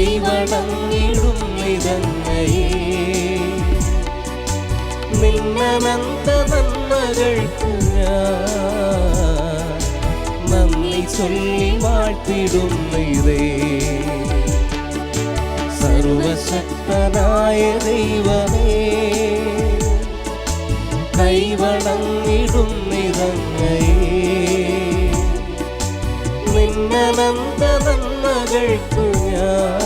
കൈവണങ്ങിടും നിതങ്ങയെ നിന്നനന്ത നന്മകൾക്ക് ഞാൻ നന്ദി ചൊല്ലി വാഴ്ത്തിടുന്നതേ. സർവശക്തനായ ദൈവമേ കൈവണങ്ങിടും നിതങ്ങയെ നിന്നനന്ത നന്മകൾക്കു ഞാൻ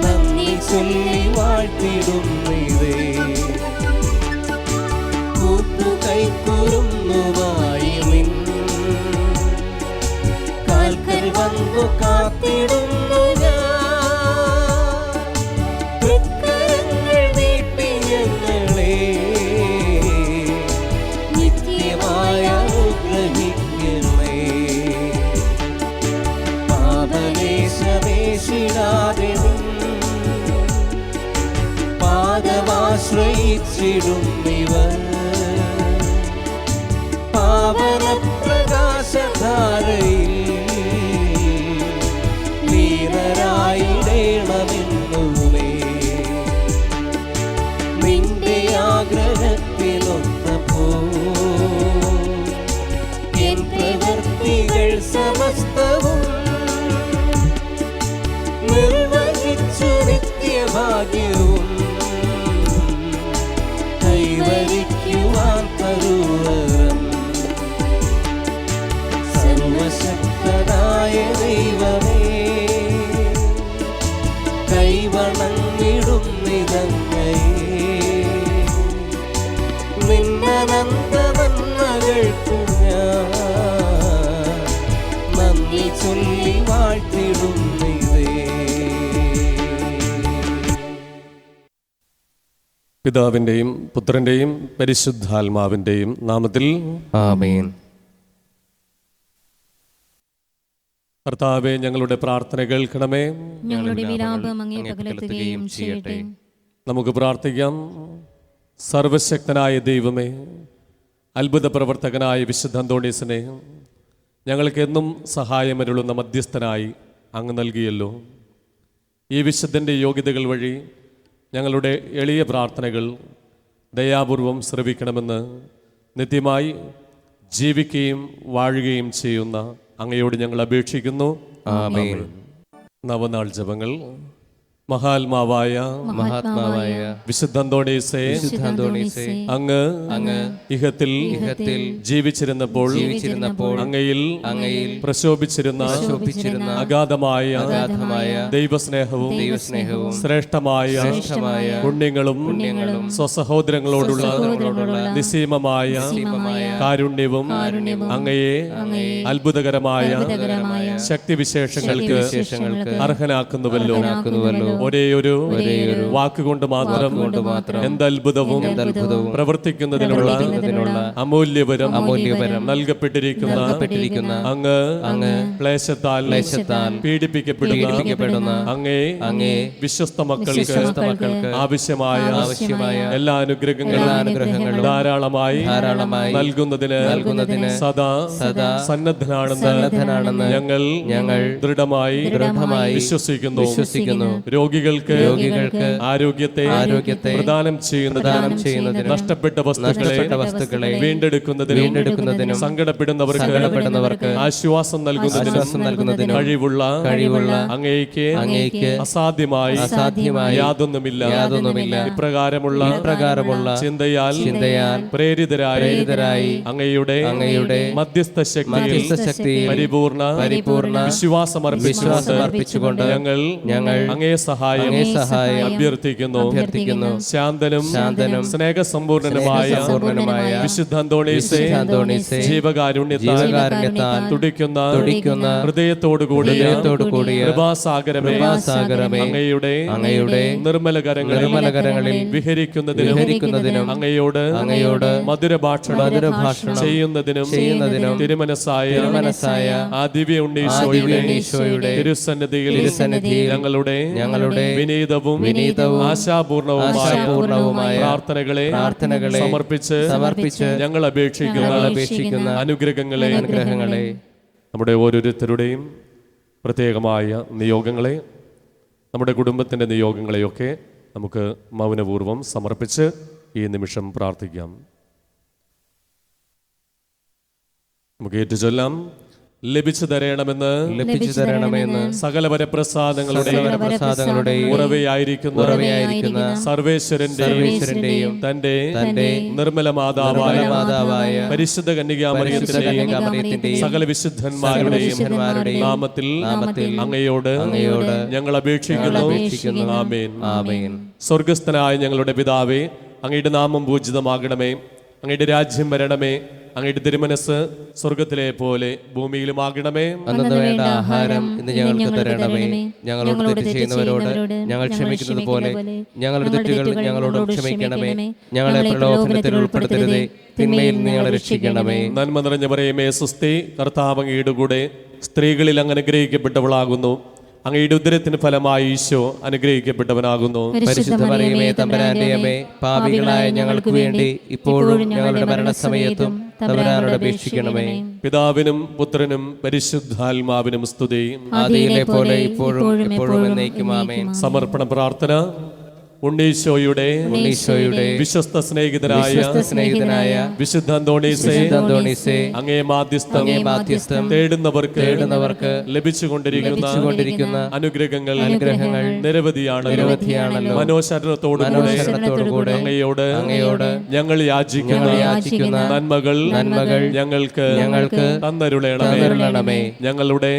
നന്ദി ചൊല്ലി വാഴ്ത്തിടുന്നതേ. കൂട്ടുകൈക്കുറുന്നുമായി നിൻ കാൽക്കൽ വന്നു കാത്തിടുന്നു ഞാൻ. തൃക്കരങ്ങൾ നീട്ടി ഞങ്ങളെ നിത്യമായ അനുഗ്രഹിക്കണേ. പാപലേശമേശിടാതെ പാദമാശ്രയിച്ചിടുന്നിവർ പാവന പ്രകാശധാരയിൽ ലീനരായിടേണമെന്നുമേ. നിന്റെ ആഗ്രഹത്തിലൊത്തപ്പോ എൻ പ്രവൃത്തികൾ സമസ്തവും നിർവഹിച്ചു നിത്യഭാഗ്യവും കൈവരിക്കുവാൻ തരുവരം. സർവശക്തനായ ദൈവമേ കൈവണങ്ങിടും നിതങ്ങയെ നിന്നനന്ത നന്മകൾക്കു ഞാൻ നന്ദി ചൊല്ലി വാഴ്ത്തിടുന്നതേ. പിതാവിൻ്റെയും പുത്രൻ്റെയും പരിശുദ്ധാത്മാവിൻ്റെയും നാമത്തിൽ ആമേൻ. കർത്താവേ, ഞങ്ങളുടെ പ്രാർത്ഥന കേൾക്കണമേ. ഞങ്ങളുടെ വിലാപം അങ്ങേ പകലത്തുകയും ചെയ്യട്ടെ. നമുക്ക് പ്രാർത്ഥിക്കാം. സർവശക്തനായ ദൈവമേ, അത്ഭുത പ്രവർത്തകനായ വിശുദ്ധ അന്തോണീസിനെ ഞങ്ങൾക്ക് എന്നും സഹായമരുളുന്ന മധ്യസ്ഥനായി അങ്ങ് നൽകിയല്ലോ. ഈ വിശുദ്ധൻ്റെ യോഗ്യതകൾ വഴി ഞങ്ങളുടെ എളിയ പ്രാർത്ഥനകൾ ദയാപൂർവം ശ്രവിക്കണമെന്ന് നിത്യമായി ജീവിക്കുകയും വാഴുകയും ചെയ്യുന്ന അങ്ങയോട് ഞങ്ങൾ അപേക്ഷിക്കുന്നു. ആമേൻ. നവനാൾ ജപങ്ങൾ. മഹാത്മാവായ വിശുദ്ധ അന്തോണീസേ, അങ്ങ് ഇഹത്തിൽ ജീവിച്ചിരുന്നപ്പോൾ അങ്ങയിൽ പ്രശോഭിച്ചിരുന്ന അഗാധമായ ദൈവസ്നേഹവും ശ്രേഷ്ഠമായ പുണ്യങ്ങളും സ്വസഹോദരങ്ങളോടുള്ള നിസ്സീമമായ കാരുണ്യവും അങ്ങയെ അത്ഭുതകരമായ ശക്തിവിശേഷങ്ങൾക്ക് അർഹനാക്കുന്നുവല്ലോ. ഒരേയൊരു വാക്കുകൊണ്ട് മാത്രം എന്തത്ഭുതവും പ്രവർത്തിക്കുന്നതിനുള്ള അമൂല്യവരം നൽകപ്പെട്ടിരിക്കുന്ന അങ്ങ് ക്ലേശത്താൽ പീഡിപ്പിക്കപ്പെടുന്ന അങ്ങേ വിശ്വസ്ത മക്കൾക്ക് ആവശ്യമായ എല്ലാ അനുഗ്രഹങ്ങളും ധാരാളമായി നൽകുന്നതിന് സദാ സന്നദ്ധനാണെന്ന് ഞങ്ങൾ ദൃഢമായി വിശ്വസിക്കുന്നു. രോഗികൾക്ക് ആരോഗ്യത്തെ പ്രദാനം ചെയ്യുന്നതിന് നഷ്ടപ്പെട്ട വസ്തുക്കളെ വീണ്ടെടുക്കുന്നതിനും സങ്കടപ്പെടുന്നവർക്ക് ആശ്വാസം നൽകുന്നതിനും കഴിവുള്ള അങ്ങേക്ക് അസാധ്യമായി യാതൊന്നുമില്ല. ഇപ്രകാരമുള്ള ചിന്തയാൽ പ്രേരിതരായി അങ്ങയുടെ മധ്യസ്ഥ ശക്തിയിൽ പരിപൂർണ വിശ്വാസമർപ്പിച്ചുകൊണ്ട് ഞങ്ങൾ അങ്ങേ സഹായം അഭ്യർത്ഥിക്കുന്നു. ശാന്തനും സ്നേഹസമ്പൂർണനുമായ വിശുദ്ധ അന്തോണീസേ, ജീവകാരുണ്യത്താൽ തുടിക്കുന്ന ഹൃദയത്തോടുകൂടിയ കൃപാസാഗരമേ, അങ്ങയുടെ നിർമ്മല കരങ്ങളിൽ വിഹരിക്കുന്നതിനും അങ്ങയോട് മധുരഭാഷണം ചെയ്യുന്നതിനും തിരുമനസായ ആ ദിവ്യ ഉണ്ണീശോയുടെ തിരുസന്നിധിയിൽ ഞങ്ങളുടെ വിനീതവും ആശാപൂർണവുമായ പ്രാർത്ഥനകളെ സമർപ്പിച്ച് ഞങ്ങൾ അപേക്ഷിക്കുന്ന അനുഗ്രഹങ്ങളെ നമ്മുടെ ഓരോരുത്തരുടെയും പ്രത്യേകമായ നിയോഗങ്ങളെ, നമ്മുടെ കുടുംബത്തിൻ്റെ നിയോഗങ്ങളെയൊക്കെ നമുക്ക് മൗനപൂർവ്വം സമർപ്പിച്ച് ഈ നിമിഷം പ്രാർത്ഥിക്കാം. നമുക്ക് ഏറ്റുചൊല്ലാം. ലഭിച്ചു തരണമെന്ന് സകല വരപ്രസാദങ്ങളുടെയും ഉറവയായിരിക്കുന്ന സർവേശ്വരന്റെയും തന്റെ നിർമ്മല മാതാവായ പരിശുദ്ധ കന്യകാമറിയത്തിന്റെയും സകല വിശുദ്ധന്മാരുടെയും നാമത്തിൽ അങ്ങയോട് ഞങ്ങൾ അപേക്ഷിക്കുന്നു. ആമേൻ. സ്വർഗസ്ഥനായ ഞങ്ങളുടെ പിതാവേ, അങ്ങയുടെ നാമം പൂജിതമാകണമേ, അങ്ങയുടെ രാജ്യം വരണമേ, അങ്ങയുടെ തിരുമനസ് സ്വർഗത്തിലെ പോലെ ഭൂമിയിലുമാകണമേ. അന്നു വേണ്ട ആഹാരം ഇന്ന് ഞങ്ങൾക്ക് തരണമേ. ഞങ്ങളോട് തെറ്റ് ചെയ്യുന്നവരോട് ഞങ്ങൾ ക്ഷമിക്കുന്നത് പോലെ ഞങ്ങളുടെ തെറ്റുകൾ ഞങ്ങളോട് ക്ഷമിക്കണമേ. ഞങ്ങളെ പ്രലോഭനത്തിൽ ഉൾപ്പെടുത്തരുതേ, തിന്മയിൽ നിന്ന് ഞങ്ങളെ രക്ഷിക്കണമേ. നന്മ നിറഞ്ഞ മറിയമേ സ്വസ്തി, കർത്താവ് അങ്ങയുടെ കൂടെ സ്ത്രീകളിൽ അങ്ങ് അനുഗ്രഹിക്കപ്പെട്ടവളാകുന്നു. അങ്ങയുടെ ഉദരത്തിന് ഫലമായി ഈശോ അനുഗ്രഹിക്കപ്പെട്ടവനാകുന്നു. പരിശുദ്ധ മറിയമേ തമ്പുരാന്റെ അമ്മേ, പാപികളായ ഞങ്ങൾക്ക് വേണ്ടി ഇപ്പോഴും ഞങ്ങളുടെ മരണസമയത്തും തമ്പുരാനോട് അപേക്ഷിക്കണമേ. പിതാവിനും പുത്രനും പരിശുദ്ധാത്മാവിനും സ്തുതി. ആദിയിലെ പോലെ ഇപ്പോഴും എപ്പോഴും എന്നേക്കും ആമേൻ. സമർപ്പണ പ്രാർത്ഥന. ഉണ്ണീശോയുടെ വിശ്വസ്ത സ്നേഹിതനായ വിശുദ്ധ അന്തോണീസേ, അങ്ങേ മാധ്യസ്ഥം തേടുന്നവർക്ക് ലഭിച്ചുകൊണ്ടിരിക്കുന്ന അനുഗ്രഹങ്ങൾ നിരവധിയാണല്ലോ. മനോശരണത്തോടുകൂടെ അങ്ങയോട് ഞങ്ങൾ യാചിക്കുന്ന നന്മകൾ ഞങ്ങൾക്ക് തന്നരുളണമേ. ഞങ്ങളുടെ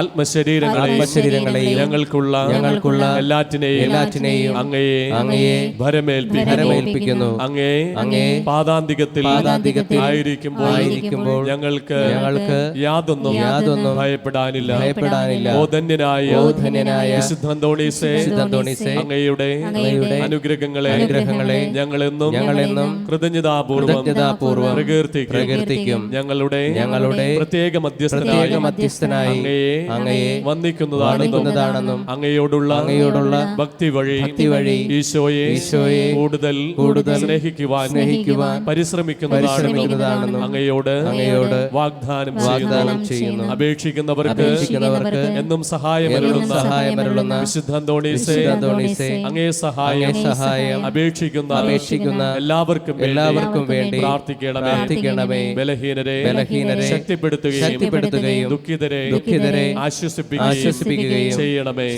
ആത്മശരീരങ്ങളെയും ഞങ്ങൾക്കുള്ള എല്ലാറ്റിനെയും അങ്ങയെ ഭരമേൽപ്പിക്കുന്നു. അങ്ങേ പാദാന്തികത്തിൽ ആയിരിക്കുമ്പോൾ ഞങ്ങൾക്ക് യാതൊന്നും ഭയപ്പെടാനില്ല. ഓ ധന്യനായ വിശുദ്ധ അന്തോണീസേ, അങ്ങയുടെ അനുഗ്രഹങ്ങളെ ഞങ്ങളെന്നും കൃതജ്ഞതാപൂർവം പ്രകീർത്തിക്കും. ഞങ്ങളുടെ പ്രത്യേക മധ്യസ്ഥനായി അങ്ങയെ വന്ദിക്കുന്നതാണെന്നും അങ്ങയോടുള്ള ഭക്തി വഴി ഈശോയെ കൂടുതൽ സ്നേഹിക്കുവാൻ പരിശ്രമിക്കുന്നതാണെന്നും അങ്ങയോട് വാഗ്ദാനം ചെയ്യുന്നു. അപേക്ഷിക്കുന്നവർക്ക് എന്നും സഹായമരുളുന്ന വിശുദ്ധ അന്തോണീസേ, അങ്ങേ സഹായം അപേക്ഷിക്കുന്ന എല്ലാവർക്കും വേണ്ടി പ്രാർത്ഥിക്കണമേ. ബലഹീനരെ ശക്തിപ്പെടുത്തുകയും ദുഃഖിതരെ ആശ്വസിപ്പിക്കുകയും ചെയ്യണമേ.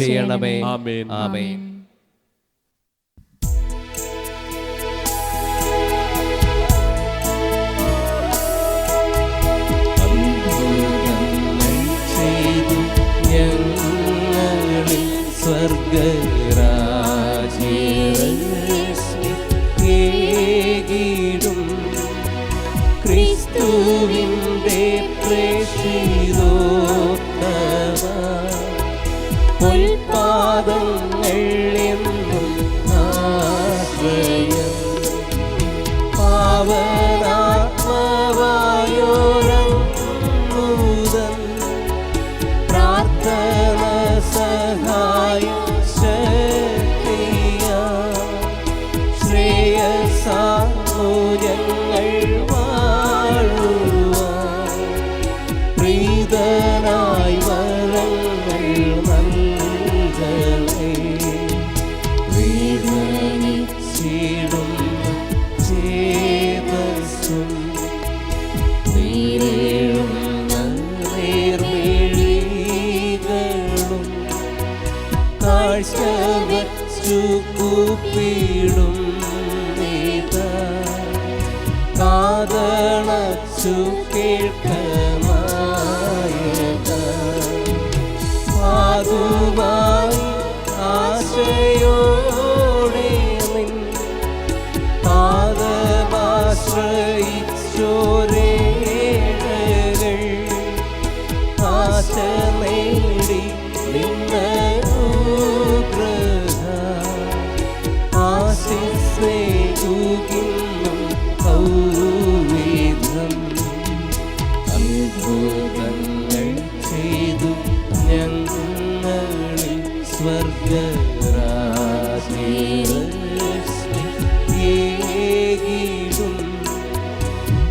ആമേൻ. സ്വർഗരാജ്യം ക്രിസ്തുവിന്റെ പ്രേക്ഷിതോത്തമ ഉൽപാദങ്ങൾ എന്നും ആശ്രയം പാവനാത്മവായോരൂതൻ പ്രാർത്ഥന സഹായ ശ്രേയസാമൂല്യങ്ങൾ വാഴുവാൻ പ്രീതനായി വരങ്ങൾ നൽകണേ. വേദനിച്ചിടും ചേതസ്സും നീരേഴുന്ന നേർമിഴികളും കാഴ്ച വച്ചു കൂപ്പിടും കാതളച്ചു കേൾക്കമായക പാതുവായി ആശയോടെ നിൻ പാദമാശ്രയിച്ചോരേഴകൾ ആശ നേടി നിന്നനുഗ്രഹ ആശിസ്സേകുകിന്നും ൗവിധം അത്ഭുതങ്ങൾ ചെയ്തു ഞങ്ങളിൽ സ്വർഗരാജ്യം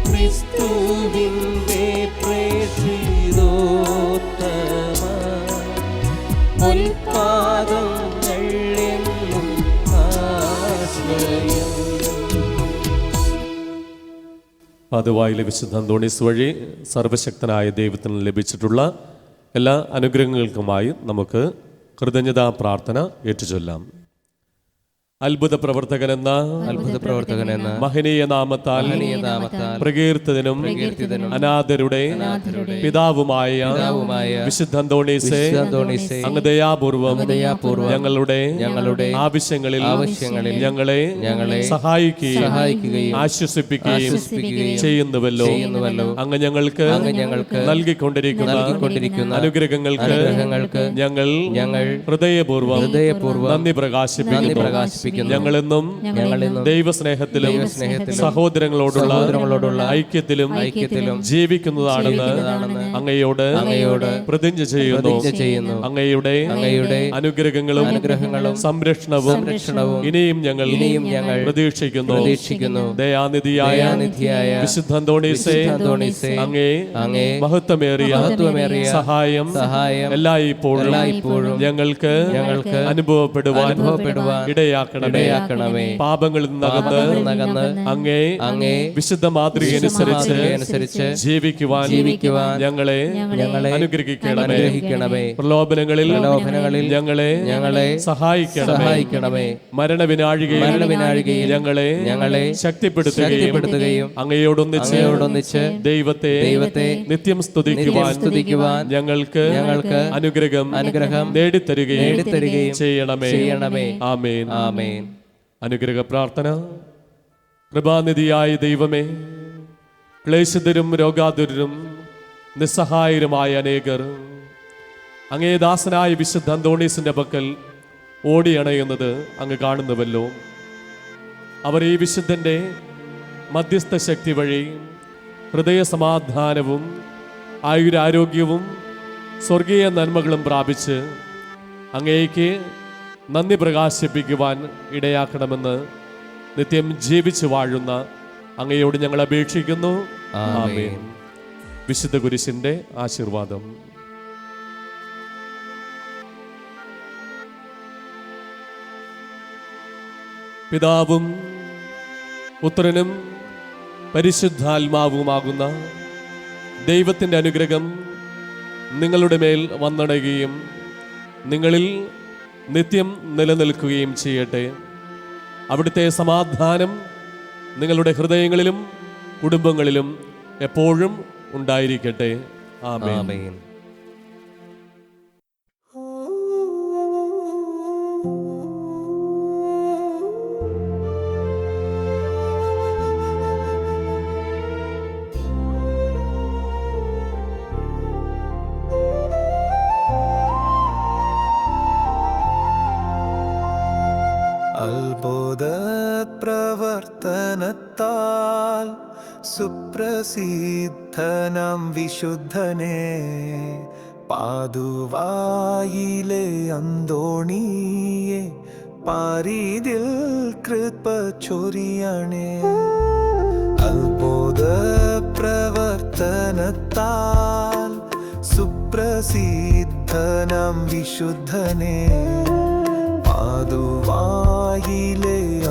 ക്രിസ്തുവിന്റെ പ്രേക്ഷിതോത്തമ പൊൽപാദങ്ങൾ എന്നും ആശ്രയം. പാതുവായിലെ വിശുദ്ധ അന്തോണീസ് വഴി സർവശക്തനായ ദൈവത്തിന് ലഭിച്ചിട്ടുള്ള എല്ലാ അനുഗ്രഹങ്ങൾക്കുമായി നമുക്ക് കൃതജ്ഞതാ പ്രാർത്ഥന ഏറ്റുചൊല്ലാം. അത്ഭുത പ്രവർത്തകനെന്ന മഹനീയ നാമത്താൽ പ്രകീർത്തിതനും അനാഥരുടെ പിതാവുമായ വിശുദ്ധ അന്തോണീസേ, അങ്ങ് ദയാപൂർവം ഞങ്ങളുടെ ആവശ്യങ്ങളിൽ ഞങ്ങളെ സഹായിക്കുകയും ആശ്വസിപ്പിക്കുകയും ചെയ്യുന്നുവല്ലോ. അങ്ങ് ഞങ്ങൾക്ക് നൽകിക്കൊണ്ടിരിക്കുന്ന അനുഗ്രഹങ്ങൾക്ക് ഞങ്ങൾ ഹൃദയപൂർവ്വം നന്ദി പ്രകാശിപ്പിക്കുന്നു. ഞങ്ങളെന്നും ദൈവസ്നേഹത്തിലും സഹോദരങ്ങളോടുള്ള ഐക്യത്തിലും ജീവിക്കുന്നതാണെന്ന് അങ്ങയോട് പ്രതിജ്ഞ ചെയ്യുന്നു. അങ്ങയുടെ അനുഗ്രഹങ്ങളും സംരക്ഷണവും ഇനിയും ഞങ്ങൾ പ്രതീക്ഷിക്കുന്നു. ദയാനിധിയായ വിശുദ്ധ അന്തോണീസേ, അങ്ങേ മഹത്വമേറിയ സഹായം എല്ലായ്പ്പോഴും ഞങ്ങൾക്ക് അനുഭവപ്പെടുവാൻ ഇടയാക്കണമേ. പാപങ്ങളിൽ നിന്നകന്ന് അങ്ങേ വിശുദ്ധ മാതൃകയനുസരിച്ച് ജീവിക്കുവാൻ ഞങ്ങളെ അനുഗ്രഹിക്കണമേ. പ്രലോഭനങ്ങളിൽ ഞങ്ങളെ സഹായിക്കണമേ. മരണവിനാഴികയിൽ ഞങ്ങളെ ശക്തിപ്പെടുത്തുകയും അങ്ങയോടൊന്നിച്ച് ദൈവത്തെ നിത്യം സ്തുതിക്കുവാൻ ഞങ്ങൾക്ക് അനുഗ്രഹം നേടിത്തരുകയും ചെയ്യണമേ. ആമേൻ. അനുഗ്രഹ പ്രാർത്ഥന. കൃപാനിധിയായ ദൈവമേ, ക്ലേശിതരും രോഗാതുരരും നിസ്സഹായരുമായ അനേകർ അങ്ങേ ദാസനായ വിശുദ്ധ അന്തോണീസിന്റെ പക്കൽ ഓടിയണയുന്നത് അങ്ങ് കാണുന്നുവല്ലോ. അവർ ഈ വിശുദ്ധന്റെ മധ്യസ്ഥ ശക്തി വഴി ഹൃദയ സമാധാനവും ആയുരാരോഗ്യവും സ്വർഗീയ നന്മകളും പ്രാപിച്ച് അങ്ങേക്ക് നന്ദി പ്രകാശിപ്പിക്കുവാൻ ഇടയാക്കണമെന്ന് നിത്യം ജീവിച്ചു വാഴുന്ന അങ്ങയോട് ഞങ്ങൾ അപേക്ഷിക്കുന്നു. ആമേൻ. വിശുദ്ധ കുരിശിന്റെ ആശീർവാദം. പിതാവും പുത്രനും പരിശുദ്ധാത്മാവുമാകുന്ന ദൈവത്തിൻ്റെ അനുഗ്രഹം നിങ്ങളുടെ മേൽ വന്നടയുകയും നിങ്ങളിൽ നിത്യം നിലനിൽക്കുകയും ചെയ്യട്ടെ. അവിടുത്തെ സമാധാനം നിങ്ങളുടെ ഹൃദയങ്ങളിലും കുടുംബങ്ങളിലും എപ്പോഴും ഉണ്ടായിരിക്കട്ടെ. ആമേൻ. അത്ഭുത പ്രവർത്തനത്താൽ സുപ്രസിദ്ധനാം വിശുദ്ധനെ പാതുവായിലെ അന്തോണിയെ പാരീതിൽ കൃപ ചൊരിയണേ. അത്ഭുത പ്രവർത്തനത്താൽ സുപ്രസിദ്ധനാം വിശുദ്ധനെ പാതുവായിലെ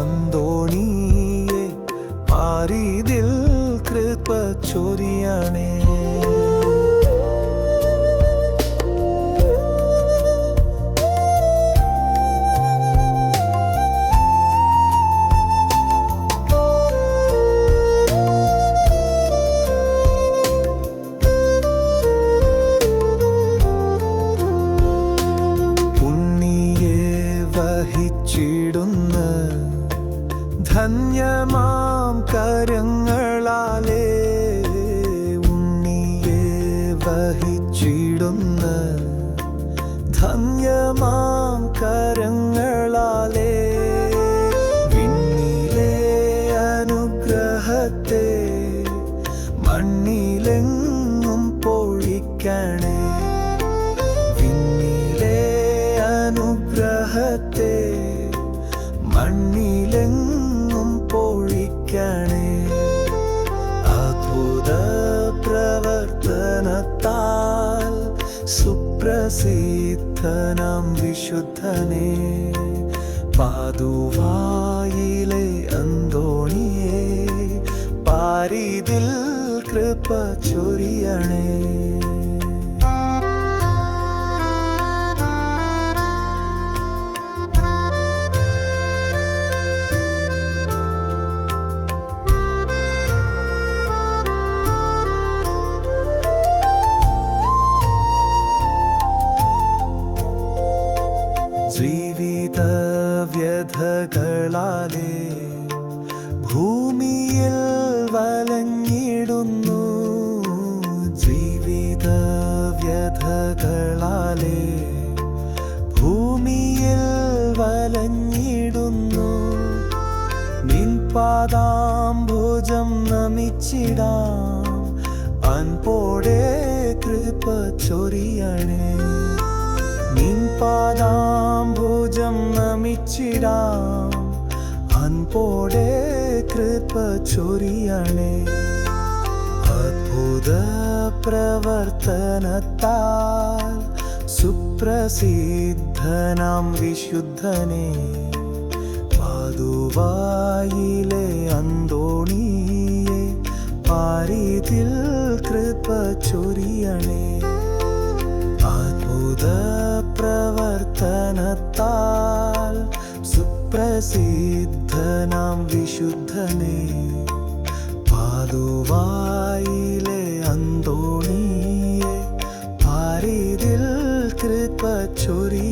അന്തോണിയെ പാരീതിൽ കൃപ ചൊരിയണേ. ധന്യമാം കരങ്ങളാലേ ഉണ്ണിയെ വഹിച്ചിടുന്ന ധന്യമാം കരങ്ങളാലേ വിണ്ണിലെ അനുഗ്രഹത്തെ മണ്ണിലെങ്ങും പൊഴിക്കണേ. വിണ്ണിലെ അനുഗ്രഹത്തെ മണ്ണിലെങ്ങും പൊഴിക്കണേ. അത്ഭുത പ്രവർത്തനത്താൽ സുപ്ര സുപ്രസിദ്ധനാം വിശുദ്ധനെ പാതുവായിലെ അന്തോണിയെ പാരിതിൽ കൃപ ചൊരിയണേ. ജീവിത വ്യഥകളാലേ ഭൂമിയിൽ വലഞ്ഞിടുന്നു. ജീവിത വ്യഥകളാലേ ഭൂമിയിൽ വലഞ്ഞിടുന്നു. നിൻ പാദാംബുജം നമിച്ചിടാം, അൻപോടെ കൃപ ചൊരിയണേ. നിൻ പാദാംബുജം നമിച്ചിടാം, അൻപോടെ കൃപ ചൊരിയണേ. അത്ഭുത പ്രവർത്തനത്താൽ സുപ്രസിദ്ധനാം വിശുദ്ധനെ പാതുവായിലെ അന്തോണിയെ പാരിതിൽ കൃപ ചൊരിയണേ. അത്ഭുത പ്രവർത്തനത്താൽ സുപ്രസിദ്ധനാം വിശുദ്ധനെ പാതുവായിലെ അന്തോണിയെ പാരിതിൽ കൃപ ചൊരിയണേ.